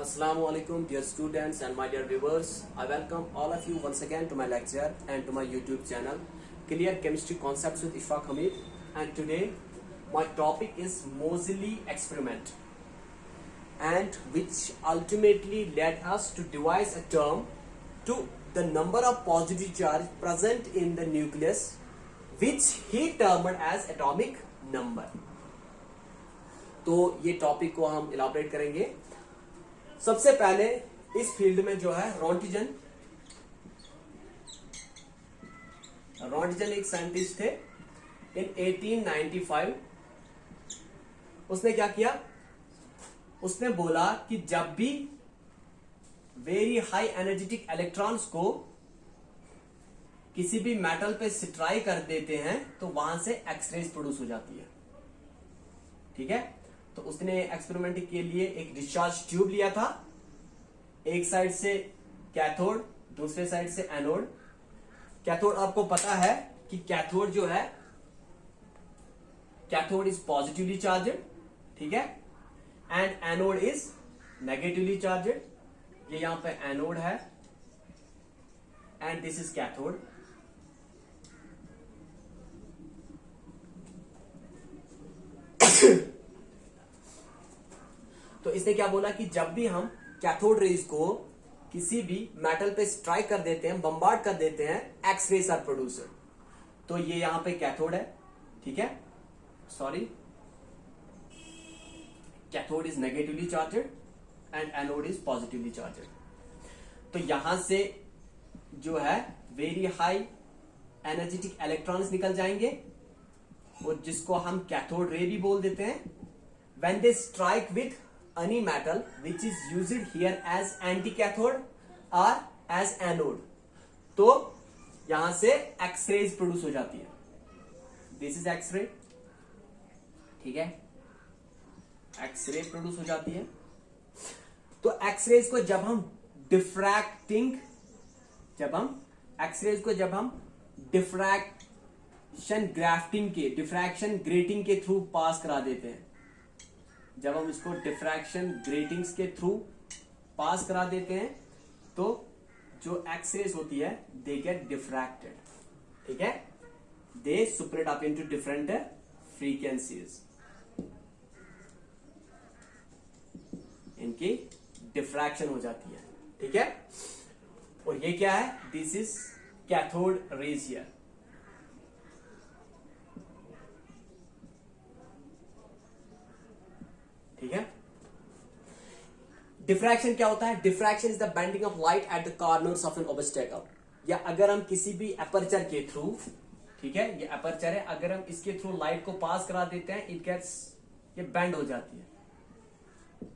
Assalamu alaikum dear students and my dear viewers. I welcome all of you once again to my lecture and to my YouTube channel Clear Chemistry Concepts with Ishfaq Hamid, and today my topic is Moseley experiment, and which ultimately led us to devise a term to the number of positive charge present in the nucleus, which he termed as atomic number. तो ये topic को हम elaborate करेंगे. सबसे पहले इस field में जो है रॉन्टिजन एक साइंटिस्ट थे इन 1895. उसने क्या किया, उसने बोला कि जब भी वेरी हाई एनर्जेटिक इलेक्ट्रॉन्स को किसी भी मेटल पे स्ट्राइक कर देते हैं तो वहां से एक्सरेज प्रोड्यूस हो जाती है. ठीक है, तो उसने एक्सपेरिमेंट के लिए एक डिस्चार्ज ट्यूब लिया था. एक साइड से कैथोड, दूसरे साइड से एनोड. कैथोड आपको पता है कि कैथोड जो है, कैथोड इज पॉजिटिवली चार्जेड. ठीक है, and anode is negatively charged. ये यहां पे एनोड है एंड दिस इज कैथोड. तो इसने क्या बोला कि जब भी हम कैथोड रेज को किसी भी मेटल पे स्ट्राइक कर देते हैं, बम्बार्ड कर देते हैं, एक्स रेज आर प्रोड्यूसर. तो ये यहां पे कैथोड है. ठीक है, sorry, cathode is negatively charged and anode is positively charged. तो यहां से जो है वेरी हाई एनर्जेटिक इलेक्ट्रॉन्स निकल जाएंगे और जिसको हम कैथोड रे भी बोल देते हैं. When they strike with any metal which is used here as anti-cathode or as anode, तो यहां से एक्स-रेज प्रोड्यूस हो जाती है. This is X-ray. ठीक है, एक्स-रे प्रोड्यूस हो जाती है. तो एक्स-रेज को जब हम डिफ्रैक्शन ग्रेटिंग के थ्रू पास करा देते हैं, जब हम इसको डिफ्रैक्शन ग्रेटिंग्स के थ्रू पास करा देते हैं तो जो एक्स-रेज होती है दे गेट डिफ्रैक्टेड. ठीक है, they split up into different frequencies. इनकी डिफ्रैक्शन हो जाती है. ठीक है, और ये क्या है, this is cathode rays here. ठीक है, डिफ्रैक्शन क्या होता है? Diffraction is the bending of light at the corners of an obstacle. या अगर हम किसी भी अपर्चर के थ्रू, ठीक है, ये अपर्चर है, अगर हम इसके थ्रू लाइट को पास करा देते हैं, इट गेट्स, ये बेंड हो जाती है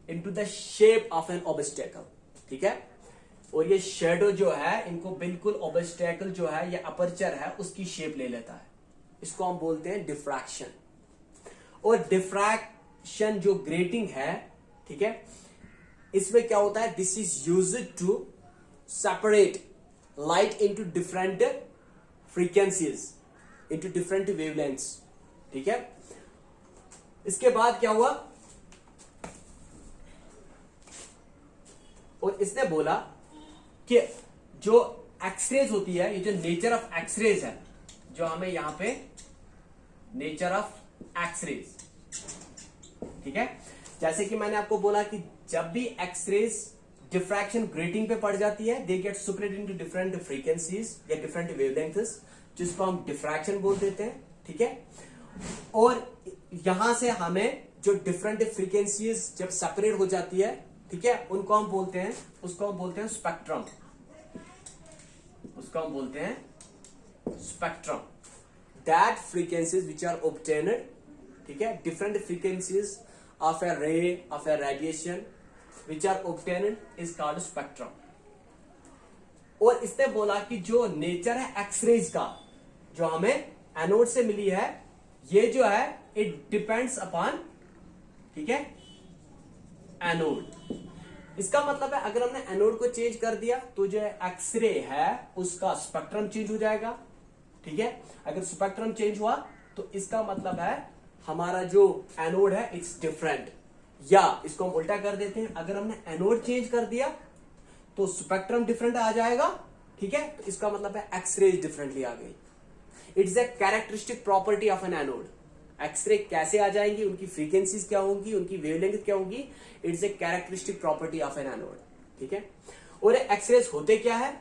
into the shape of an obstacle. ठीक है, और ये शेडो जो है, इनको बिल्कुल ऑब्स्टेकल जो है, ये अपर्चर है, उसकी शेप ले लेता है. इसको हम बोलते हैं डिफ्रैक्शन. और डिफ्रैक्शन जो ग्रेटिंग है, ठीक है, इसमें क्या होता है, this is used to separate light into different frequencies, into different wavelengths. ठीक है, इसके बाद क्या हुआ, और इसने बोला कि जो एक्सरेज होती है, ये जो नेचर ऑफ एक्सरेज है, जो हमें यहां पे नेचर ऑफ एक्सरेज, ठीक है, जैसे कि मैंने आपको बोला कि जब भी एक्सरेज डिफ्रैक्शन ग्रेटिंग पे पड़ जाती है, they get split into different frequencies या डिफरेंट वेवलेंथ्स, जिसको हम डिफ्रैक्शन बोल देते हैं. ठीक है, और यहां से हमें जो डिफरेंट फ्रीक्वेंसीज जब सेपरेट हो जाती है, ठीक है, उसको हम बोलते हैं spectrum. That frequencies which are obtained, ठीक है, different frequencies of a ray, of a radiation which are obtained is called spectrum. और इसने बोला कि जो नेचर है एक्सरेज का, जो हमें एनोड से मिली है, ये जो है इट डिपेंड्स अपॉन, ठीक है, एनोड. इसका मतलब है अगर हमने एनोड को चेंज कर दिया तो जो एक्सरे है उसका स्पेक्ट्रम चेंज हो जाएगा. ठीक है, अगर स्पेक्ट्रम चेंज हुआ तो इसका मतलब है हमारा जो एनोड है इट्स डिफरेंट. या इसको हम उल्टा कर देते हैं, अगर हमने एनोड चेंज कर दिया तो स्पेक्ट्रम डिफरेंट आ जाएगा, ठीक है। तो इसका मतलब है एक्सरेज डिफरेंटली आ गई। It's a characteristic property of an anode. X-ray कैसे आ जाएंगी, उनकी फ्रीक्वेंसीज क्या होंगी, उनकी वेवलेंथ क्या होगी, it's a characteristic property of an anode, ठीक है। और एक्सरेज होते क्या है,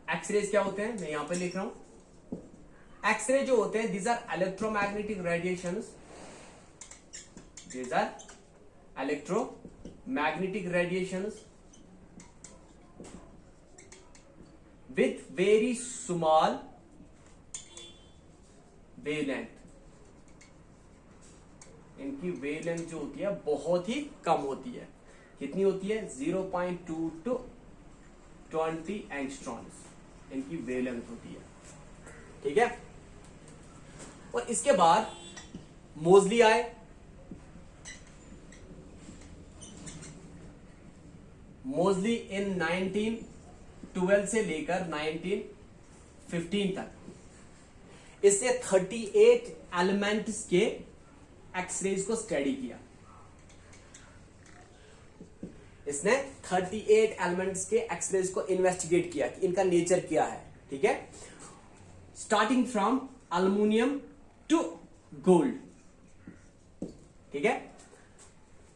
एक्सरेज क्या होते हैं, मैं यहां पे लिख रहा हूं। एक्सरे जो होते हैं, these are electromagnetic radiations, these are electromagnetic radiations with very small wavelength। इनकी वेवलेंथ जो होती है बहुत ही कम होती है। कितनी होती है, 0.2 to 20 एंगस्ट्रॉन्स इनकी वेवलेंथ होती है, ठीक है। और इसके बाद मोजली आए। मोजली इन 1912 से लेकर 1915 तक इससे 38 एलिमेंट्स के एक्सरेज को स्टडी किया। इसने 38 एलिमेंट्स के एक्सरेज को इन्वेस्टिगेट किया कि इनका नेचर क्या है, ठीक है। Starting from aluminium to gold, ठीक है।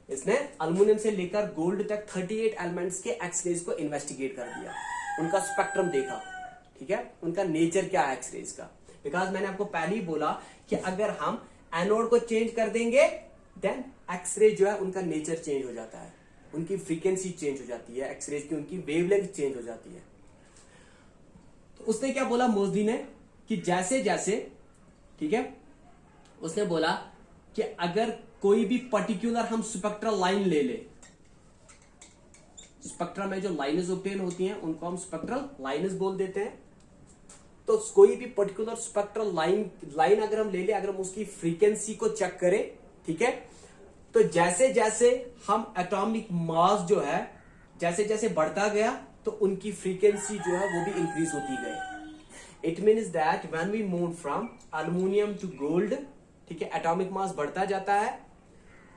इसने अल्युमिनियम से लेकर गोल्ड तक 38 एलिमेंट्स के एक्सरेज को इन्वेस्टिगेट कर दिया, उनका स्पेक्ट्रम देखा, ठीक है, उनका नेचर क्या है एक्सरेज का। बिकॉज मैंने आपको पहले ही बोला कि अगर हम एनोड को चेंज कर देंगे देन एक्सरे जो है उनका नेचर चेंज हो जाता है, उनकी फ्रीक्वेंसी चेंज हो जाती है, एक्सरेज की उनकी वेवलेंथ चेंज हो जाती है। तो उसने क्या बोला मोजली ने कि जैसे जैसे, ठीक है, उसने बोला कि अगर कोई भी पर्टिकुलर हम स्पेक्ट्रल लाइन ले ले, स्पेक्ट्रम में जो लाइन्स ऑब्टेन होती हैं उनको हम स्पेक्ट्रल लाइन्स बोल देते हैं। तो कोई भी पर्टिकुलर स्पेक्ट्रल लाइन अगर हम ले ले, अगर हम उसकी फ्रीक्वेंसी को चेक करें, ठीक है, तो जैसे जैसे हम एटॉमिक मास जो है जैसे जैसे बढ़ता गया तो उनकी फ्रीक्वेंसी जो है वो भी इंक्रीज होती गई। It means that when we move from aluminium to gold, ठीक है, एटॉमिक मास बढ़ता जाता है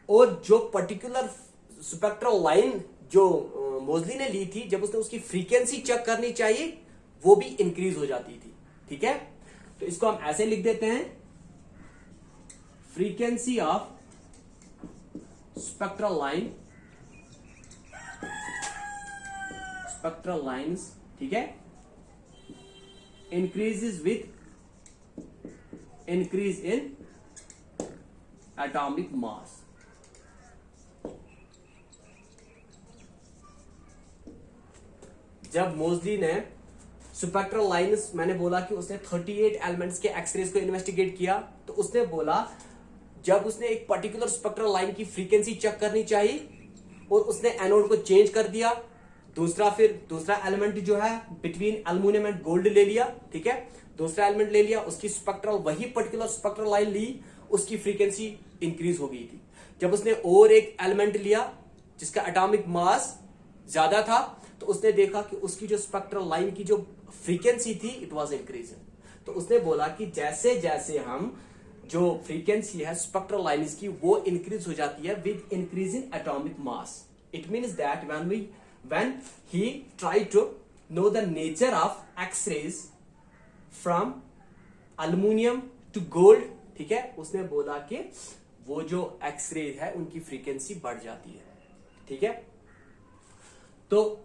और जो पर्टिकुलर स्पेक्ट्रल लाइन जो मोजली ने ली थी, जब उसने उसकी फ्रीक्वेंसी चेक करनी चाहिए वो भी इंक्रीज हो जाती थी, ठीक है। तो इसको हम ऐसे लिख देते हैं, फ्रीक्वेंसी ऑफ स्पेक्ट्रल लाइन्स, ठीक है, increases with increase in atomic mass. जब मोजली ने स्पेक्ट्रल लाइन्स, मैंने बोला कि उसने 38 एलिमेंट्स के एक्सरेज को इन्वेस्टिगेट किया, तो उसने बोला जब उसने एक पर्टिकुलर स्पेक्ट्रल लाइन की फ्रीक्वेंसी चेक करनी चाहिए और उसने एनोड को चेंज कर दिया, दूसरा एलिमेंट जो है बिटवीन अल्युमिनियम एंड गोल्ड ले लिया, ठीक है, दूसरा एलिमेंट ले लिया, उसकी स्पेक्ट्रल वही पर्टिकुलर स्पेक्ट्रल लाइन ली, उसकी फ्रीक्वेंसी इंक्रीज हो गई थी। जब उसने और एक एलिमेंट लिया जिसका एटॉमिक मास ज्यादा था, तो उसने देखा कि उसकी जो स्पेक्ट्रल लाइन की जो फ्रीक्वेंसी थी इट वाज इंक्रीजिंग। तो उसने बोला कि जैसे जैसे हम जो फ्रीक्वेंसी है स्पेक्ट्रल लाइन्स की वो इंक्रीज हो जाती है with increasing atomic mass. It means that when he try to know the nature of X-rays from aluminium to gold, ठीक है, उसने बोला कि वो जो एक्सरे है उनकी फ्रीक्वेंसी बढ़ जाती है, ठीक है। तो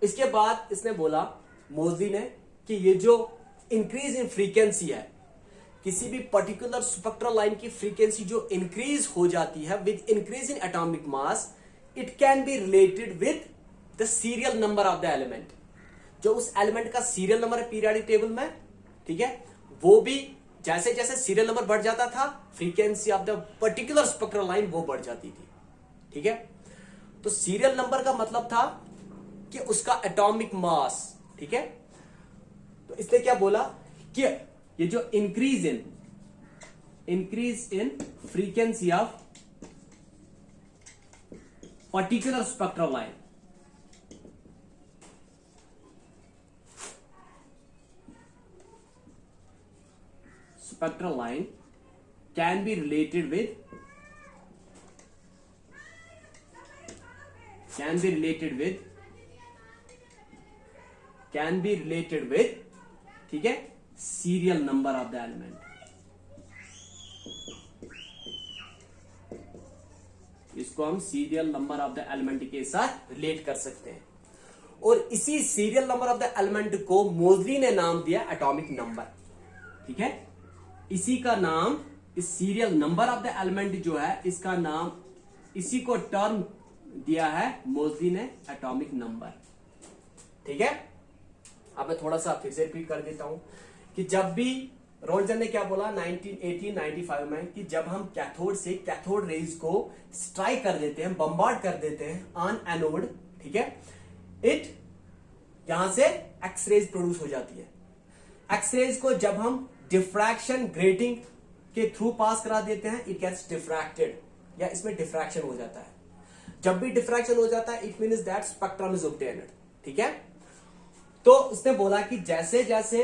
इसके बाद इसने बोला मोजली ने कि ये जो इंक्रीज इन फ्रीक्वेंसी है, किसी भी पर्टिकुलर स्पेक्ट्रल लाइन की फ्रीक्वेंसी जो इंक्रीज हो जाती है with increase in atomic mass, it can be related with the serial number of the element. जो उस एलिमेंट का सीरियल नंबर है पीरियोडिक टेबल में, ठीक है, वो भी जैसे जैसे सीरियल नंबर बढ़ जाता था frequency of the particular spectral line वो बढ़ जाती थी, ठीक है। तो सीरियल नंबर का मतलब था कि उसका एटॉमिक मास, ठीक है। तो इसने क्या बोला कि ये जो increase in frequency of particular spectral line can be related with can be related with, ठीक है, serial number of the element. इसको हम serial number of the element के साथ रिलेट कर सकते हैं। और इसी serial number of the element को मोजली ने नाम दिया एटॉमिक नंबर, ठीक है। इसी का नाम, इस serial number of the element जो है, इसका नाम, इसी को टर्म दिया है मोजली ने एटॉमिक नंबर, ठीक है। अब मैं थोड़ा सा फिर से रिपीट कर देता हूं कि जब भी रोल्टन ने क्या बोला 1995 में कि जब हम कैथोड से कैथोड रेज को स्ट्राइक कर देते हैं, बम्बार्ड कर देते हैं ऑन एनोड, ठीक है, इट यहां से एक्स रेज प्रोड्यूस हो जाती है। एक्स रेज को जब हम डिफ्रैक्शन ग्रेटिंग के थ्रू पास करा देते हैं, इट गेट्स डिफ्रैक्टेड, या इसमें डिफ्रैक्शन हो जाता है। जब भी डिफ्रैक्शन हो जाता है, it means that spectrum is obtained, ठीक है। तो उसने बोला कि जैसे जैसे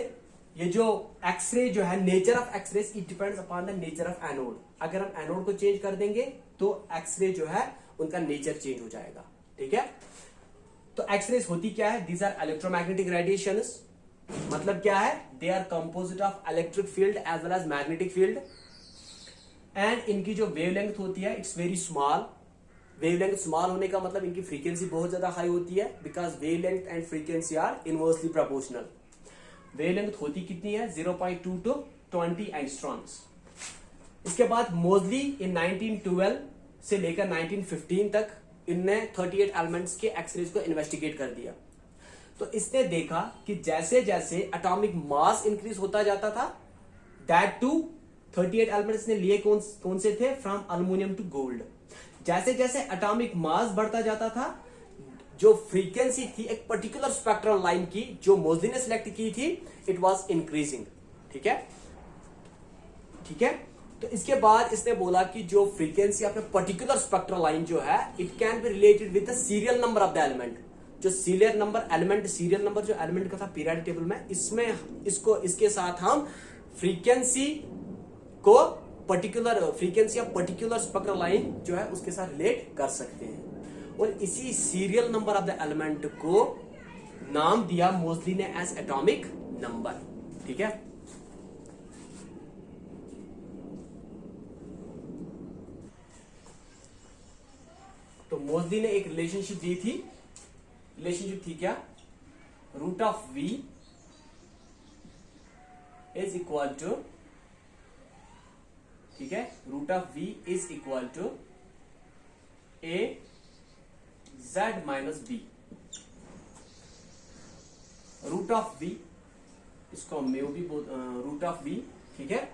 ये जो एक्सरे जो है, nature of X-ray, it depends upon the nature of anode. अगर हम एनोड को चेंज कर देंगे तो एक्सरे जो है उनका नेचर चेंज हो जाएगा, ठीक है। तो एक्सरेज होती क्या है? These are electromagnetic radiations. मतलब क्या है? They are composite of electric field as well as magnetic field, and इनकी जो वेवलेंथ होती है it's very small. Wavelength small होने का मतलब इनकी फ्रीक्वेंसी बहुत ज्यादा हाई होती है, because wavelength and frequency are inversely proportional. Wavelength होती कितनी है? 0.2 to 20 एंगस्ट्रॉम्स। इसके बाद मोजली इन 1912 से लेकर 1915 तक इनने 38 एलिमेंट्स के एक्सरेज को इन्वेस्टिगेट कर दिया। तो इसने देखा कि जैसे जैसे एटॉमिक मास इंक्रीज होता जाता था, दैट टू 38 एलिमेंट्स ने लिए कौन से थे? From aluminium to gold. जैसे जैसे एटॉमिक मास बढ़ता जाता था, जो फ्रीक्वेंसी थी एक पर्टिकुलर स्पेक्ट्रल लाइन की जो मोजली ने सिलेक्ट की थी, इट वाज इंक्रीजिंग, ठीक है, ठीक है। तो इसके बाद इसने बोला कि जो frequency of particular spectral line जो है, it can be related with the serial number of the element. जो serial number element, serial number जो एलिमेंट का था पीरियोडिक टेबल में, इसमें इसको इसके साथ हम फ्रीक्वेंसी को particular frequency of particular spectral line जो है उसके साथ रिलेट कर सकते हैं। और इसी serial number of the element को नाम दिया मोजली ने एज एटॉमिक नंबर, ठीक है। तो मोजली ने एक रिलेशनशिप दी थी। रिलेशनशिप थी क्या? Root of v is equal to, ठीक है, root of v is equal to a z minus b। Root of v, इसको म्यू भी रूट ऑफ v, ठीक है,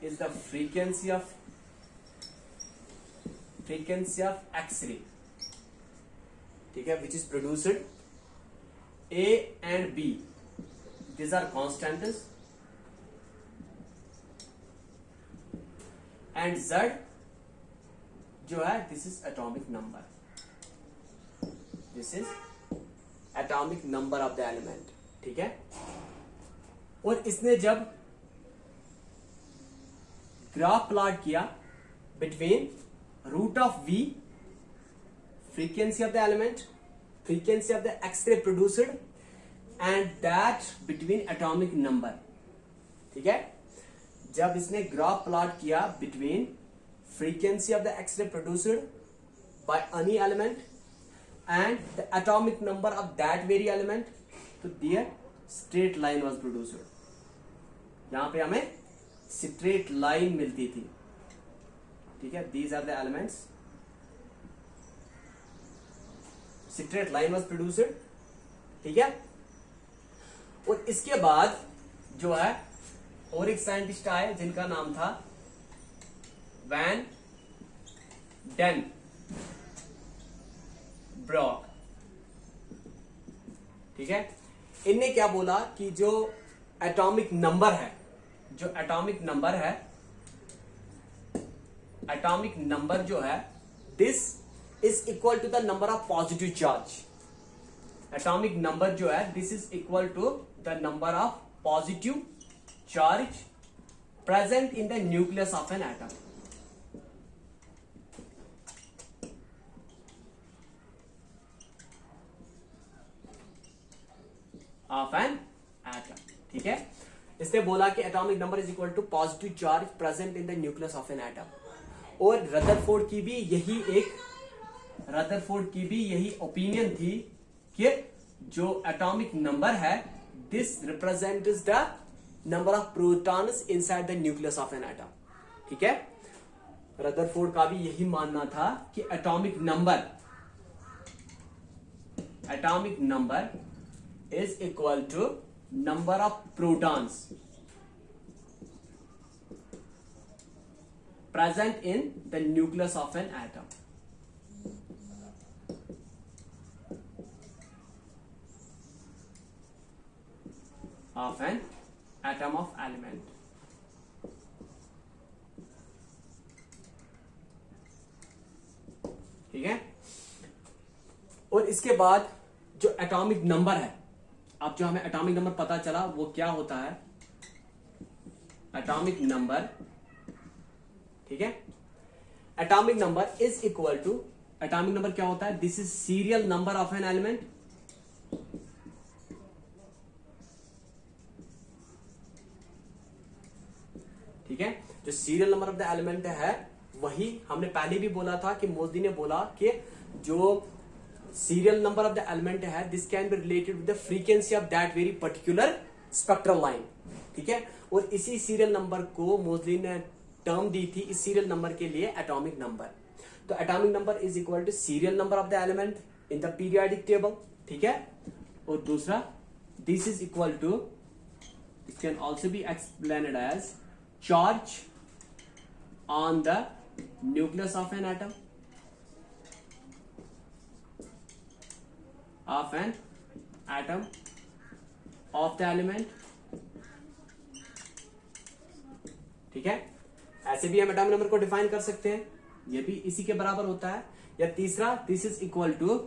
is the frequency of X-ray, ठीक है, which is produced. a and b, these are constants, and z जो है this is atomic number, this is atomic number of the element, ठीक है। और इसने जब ग्राफ प्लॉट किया between root of v, frequency of the element, frequency of the X-ray produced, and that between atomic number, ठीक है। जब इसने ग्राफ प्लॉट किया between frequency of the X ray produced by any element and the atomic number of that very element, तो there straight line was produced. यहां पे हमें straight line मिलती थी, ठीक है। These are the elements, straight line was produced, ठीक है। और इसके बाद जो है और एक साइंटिस्ट आए जिनका नाम था वैन डेन ब्रॉक, ठीक है। इनने क्या बोला कि जो एटॉमिक नंबर है, जो एटॉमिक नंबर है, एटॉमिक नंबर जो है, this is equal to the number of positive charge. Atomic number जो है this is equal to the number of positive charge present in the nucleus of an atom. Of an atom. ठीक है, इसने बोला कि atomic number is equal to positive charge present in the nucleus of an atom. और Rutherford की भी यही opinion थी कि जो एटॉमिक नंबर है this represents the number of protons inside the nucleus of an atom. ठीक है, रदरफोर्ड का भी यही मानना था कि atomic number is equal to number of protons present in the nucleus of an atom। of an atom of element। ठीक है, और इसके बाद जो एटॉमिक नंबर है, अब जो हमें एटॉमिक नंबर पता चला वो क्या होता है, एटॉमिक नंबर। ठीक है, atomic number is equal to, atomic number क्या होता है, this is serial number of an element. ठीक है, जो serial number of the element है वही हमने पहले भी बोला था कि मोदी ने बोला कि जो serial number of the element है this can be related with the frequency of that very particular spectral line. ठीक है, और इसी सीरियल नंबर को मोदी ने टर्म दी थी इस सीरियल नंबर के लिए एटॉमिक नंबर। तो atomic number is equal to serial number of the element in the periodic table. ठीक है, और दूसरा this is equal to, this can also be explained as charge on the nucleus of an atom of the element. ठीक है, ऐसे भी हम atomic number को डिफाइन कर सकते हैं, ये भी इसी के बराबर होता है। या तीसरा, this is equal to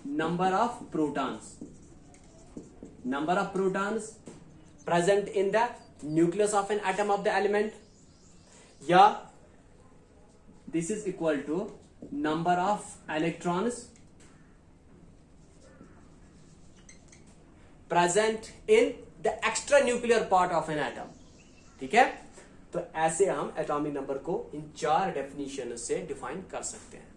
number of protons present in the nucleus of an atom of the element, या this is equal to number of electrons present in the extra nuclear part of an atom. ठीक है, तो ऐसे हम atomic number को इन 4 definition से define कर सकते हैं।